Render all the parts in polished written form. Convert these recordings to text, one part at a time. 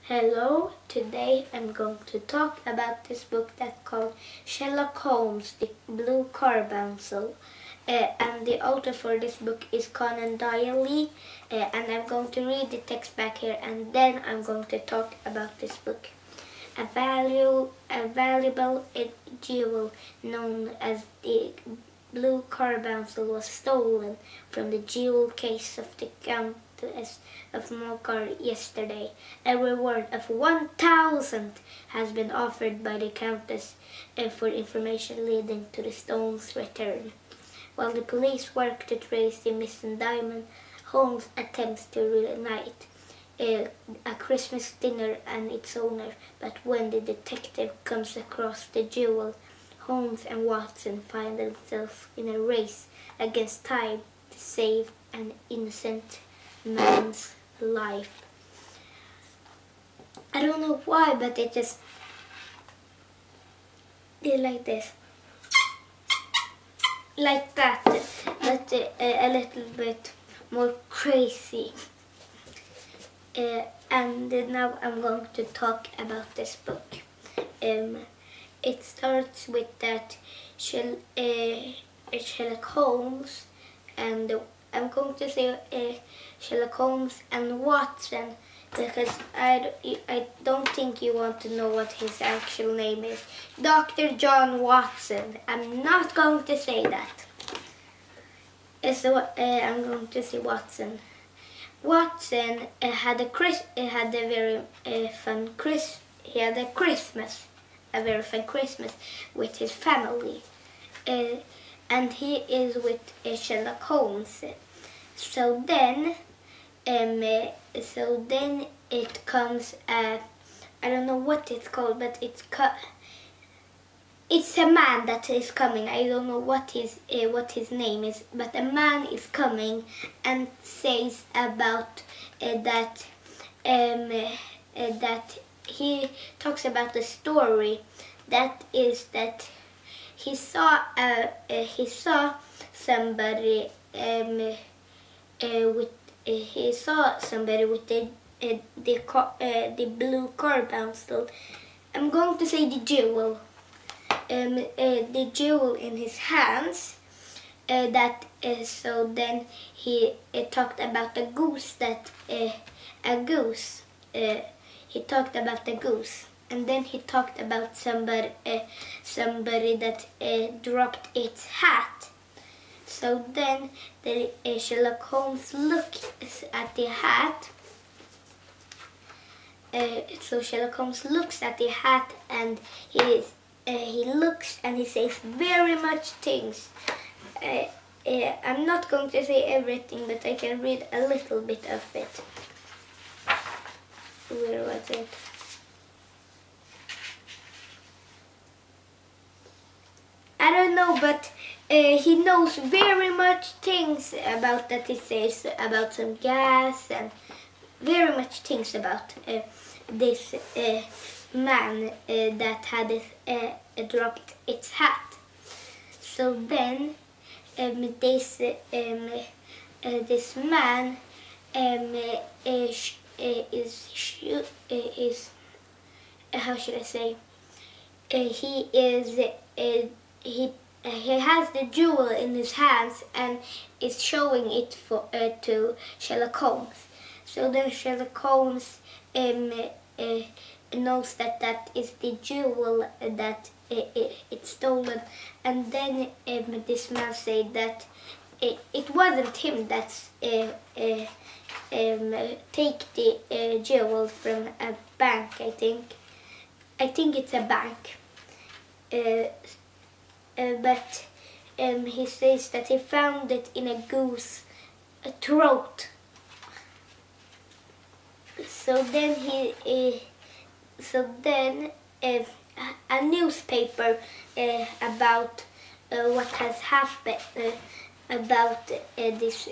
Hello, today I'm going to talk about this book that's called Sherlock Holmes, the Blue Carbuncle. And the author for this book is Conan Doyle. And I'm going to read the text back here and then I'm going to talk about this book. A valuable jewel known as the Blue Carbuncle was stolen from the jewel case of the Countess of Morcar yesterday. A reward of 1,000 has been offered by the Countess for information leading to the stone's return. While the police work to trace the missing diamond, Holmes attempts to reunite a Christmas dinner and its owner, but when the detective comes across the jewel, Holmes and Watson find themselves in a race against time to save an innocent man's life. I don't know why, but it just did like this. Like that, but a little bit more crazy. And now I'm going to talk about this book. It starts with that Sherlock Holmes, and I'm going to say Sherlock Holmes and Watson because I don't think you want to know what his actual name is. Dr. John Watson. I'm not going to say that. So I'm going to say Watson. Watson had a very fun Christmas. A very fun Christmas with his family, and he is with Sherlock Holmes. So then it comes. I don't know what it's called, but it's a man that is coming. I don't know what his name is, but a man is coming and says about that he talks about the story that is that he saw somebody with the blue carbuncle. I'm going to say the jewel. The jewel in his hands. So then he talked about a goose he talked about the goose, and then he talked about somebody that dropped its hat. So then Sherlock Holmes looks at the hat. So Sherlock Holmes looks at the hat, and he looks and he says very much things. I'm not going to say everything, but I can read a little bit of it. Where was it? I don't know, but he knows very much things about that. He says about some gas and very much things about this man that had dropped its hat. So then this man is how should I say? He has the jewel in his hands and is showing it to Sherlock Holmes. So then Sherlock Holmes knows that is the jewel that it's stolen, and then this man said that it wasn't him that's take the jewel from a bank. I think it's a bank, but he says that he found it in a goose throat. So then a newspaper about what has happened about this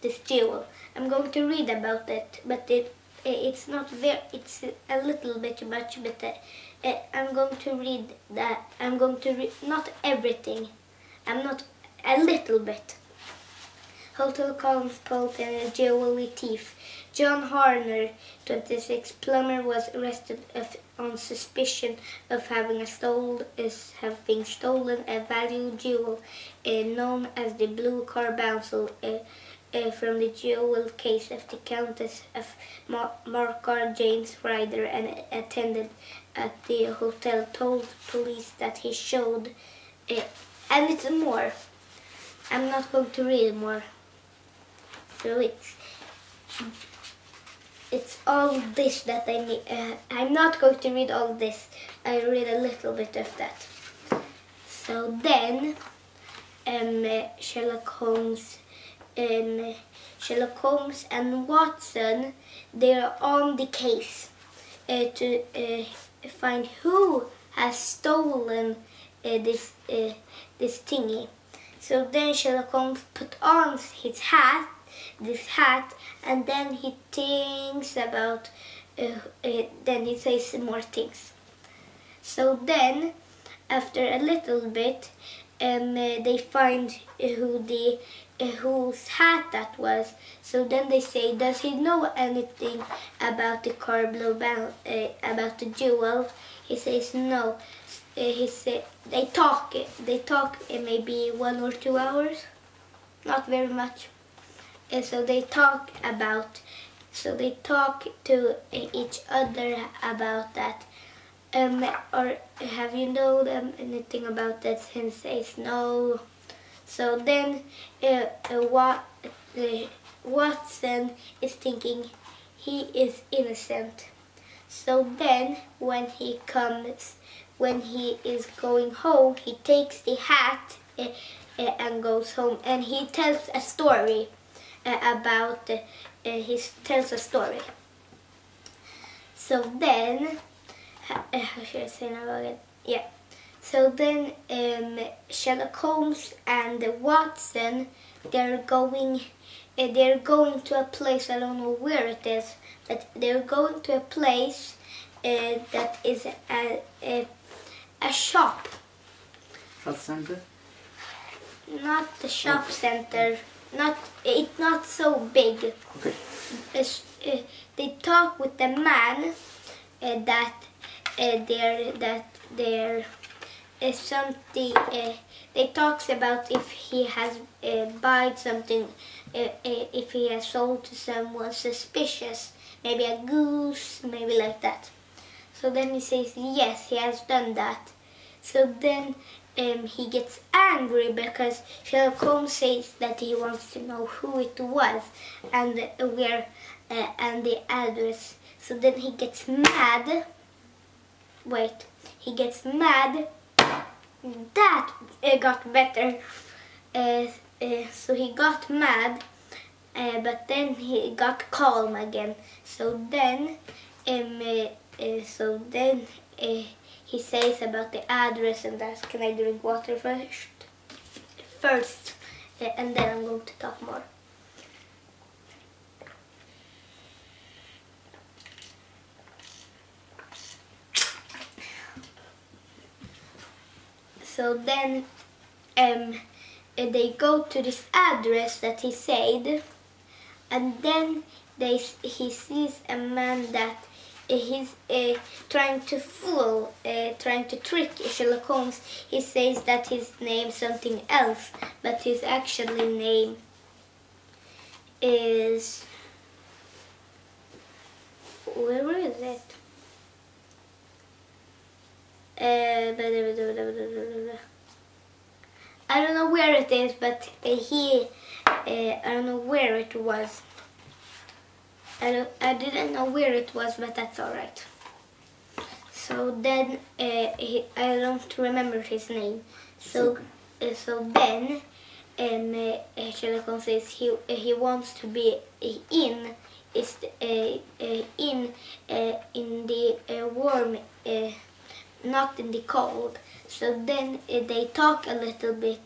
this jewel. I'm going to read about it, but it's not very. It's a little bit much, but I'm going to read that. I'm going to read not everything. I'm not a little bit. Hotel Holmes pulled a jewelry thief John Harner, 26, plumber, was arrested on suspicion of having stolen a valued jewel known as the Blue Carbuncle from the jewel case of the Countess of Marquard. James Ryder, an attendant at the hotel, told police that he showed and it's more. I'm not going to read more. So it's all this that I need. I'm not going to read all this. I read a little bit of that. So then, Sherlock Holmes and Watson, they're on the case to find who has stolen this thingy. So then Sherlock Holmes put on this hat, and then he thinks about, then he says some more things. So then, after a little bit, they find whose hat that was. So then they say, does he know anything about the Carbuncle, about the jewel? He says no. He said they talk maybe 1 or 2 hours, not very much. So they talk to each other about that. Or have you known anything about that? He says no. So then Watson is thinking he is innocent. So then when he is going home, he takes the hat and goes home, and he tells a story about tells a story. So then how should I say now again? Yeah. So then Sherlock Holmes and Watson, they're going to a place, I don't know where it is, but they're going to a place that is a shop. Shop center? Not the shop center. It's not so big. Okay. They talk with the man there is something. They talks about if he has bought something, if he has sold to someone suspicious, maybe a goose, maybe like that. So then he says yes, he has done that. So then he gets angry because Sherlock Holmes says that he wants to know who it was and where and the address. So then he gets mad. Wait, he gets mad. That got better. So he got mad, but then he got calm again. So then he says about the address and that. Can I drink water first? And then I'm going to talk more. So then they go to this address that he said, and then he sees a man that he's trying to trick Sherlock Holmes. He says that his name is something else, but his actual name is, where is it? I don't know where it is, but I don't know where it was. I didn't know where it was, but that's alright. So then I don't remember his name. So then Sherlock Holmes says he wants to be in the warm, not in the cold. So then they talk a little bit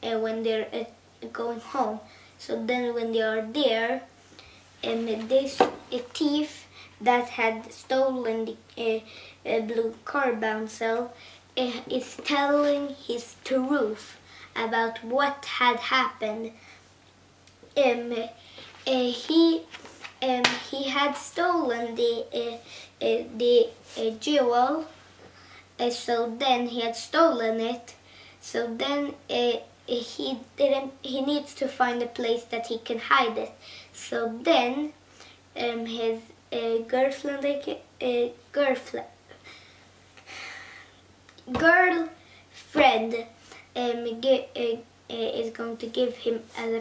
when they're going home. So then when they are there, this thief that had stolen the blue carbuncle is telling his truth about what had happened. He he had stolen the jewel. So then he had stolen it. So then he needs to find a place that he can hide it. So then his girlfriend is going to give him as a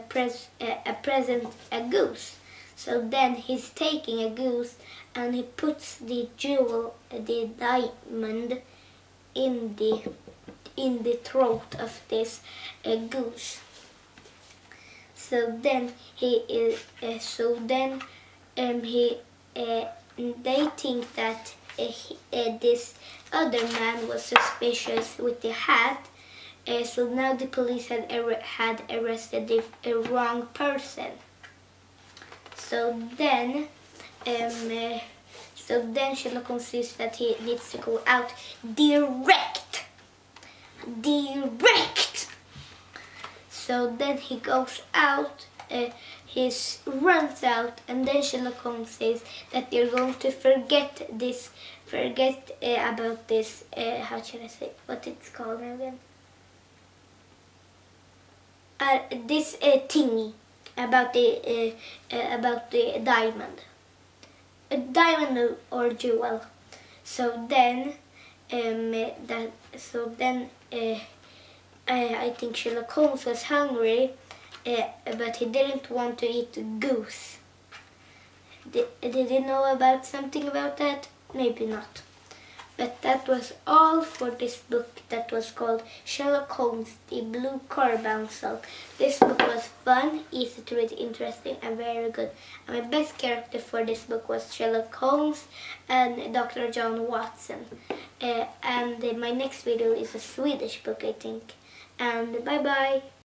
present a goose. So then he's taking a goose and he puts the jewel, the diamond, in the throat of this goose. So then they think that this other man was suspicious with the hat. So now the police had arrested the wrong person. So then Sherlock Holmes sees that he needs to go out direct. So then he goes out, he runs out, and then Sherlock Holmes says that they're going to forget about this, how should I say, what it's called again? This thingy, about the diamond. A diamond or jewel. So then I think Sherlock Holmes was hungry, but he didn't want to eat the goose. Did you know about something about that? Maybe not. But that was all for this book that was called Sherlock Holmes, the Blue Carbuncle. This book was fun, easy to read, interesting, and very good. And my best character for this book was Sherlock Holmes and Dr. John Watson. And my next video is a Swedish book, I think. And bye bye!